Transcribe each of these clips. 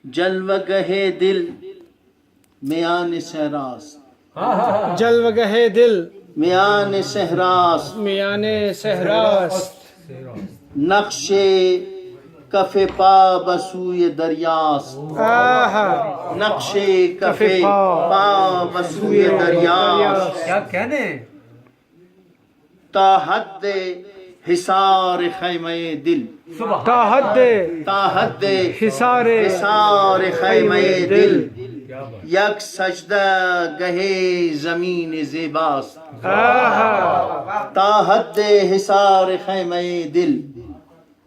जलवगहे दिल मियान सहरास, जलवगहे दिल मियान सहरास, मियाने सहरास, नक्शे कफे पा बसूए दरियास, आहा नक्शे कफे पा बसूए दरियास, क्या कहने ताहद हिसार खैमे दिल, ताहद्दे ताहद हिसारे हिसार खैमे दिल, क्या बात यक सजदा गहे जमीन ज़ेबास, आहा ताहद हिसार खैमे दिल,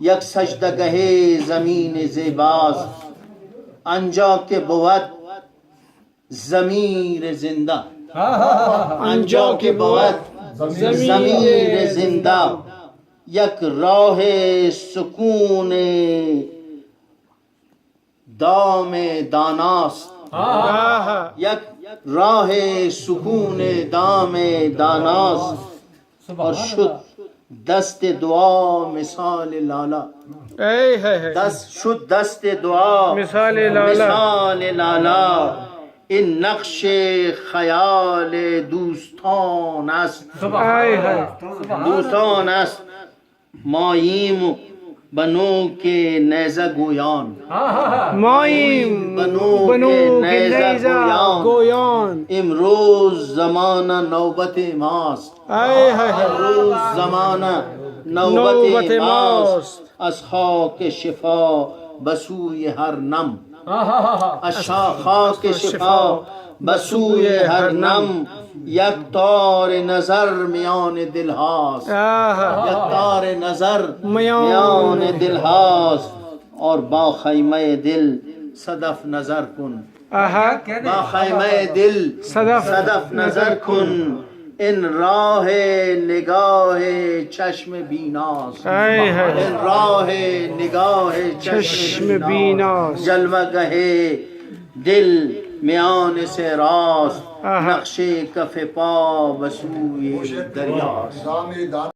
यक सजदा गहे जमीन ज़ेबास, अंजा के बुवत ज़मीर जिंदा, अंजा के बुवत ज़मीर जिंदा, यक राहे सुकून दामे दानास, आहा यक राहे सुकून दामे दानास, और शुद्ध दस्त दुआ मिसाल लाला, ऐ है शुद्ध दस्त दुआ मिसाल लाला, मिसाल लाला, इन नक्शे ख्याल दूस्तान است, आय है दूस्तान است मायीम बनो के नैज़ा गोयान, माइम बनो बनो के के नैज़ा नैज़ा गोयान, इमरोज जमाना नौबत मास्त, आय है इमरोज जमाना नौबत नौबत मास्त, मास्त, अशखा के शिफा बसूय हर नम, अशखा के शिफा बसूय हर नम, यक तार नजर मियान दिलहास, आहा यक तार नजर मियान मियान दिलहास, और बाखैमे दिल सदफ नजर कुन, आहा बाखैमे दिल सदफ नजर कुन, इन राहे निगाहे चश्म बीनास, आय है इन राहे निगाहे चश्म बीनास, जलवा गहे दिल मियान से रास, आहा। नक्शे कफे पा बसूए दरियास।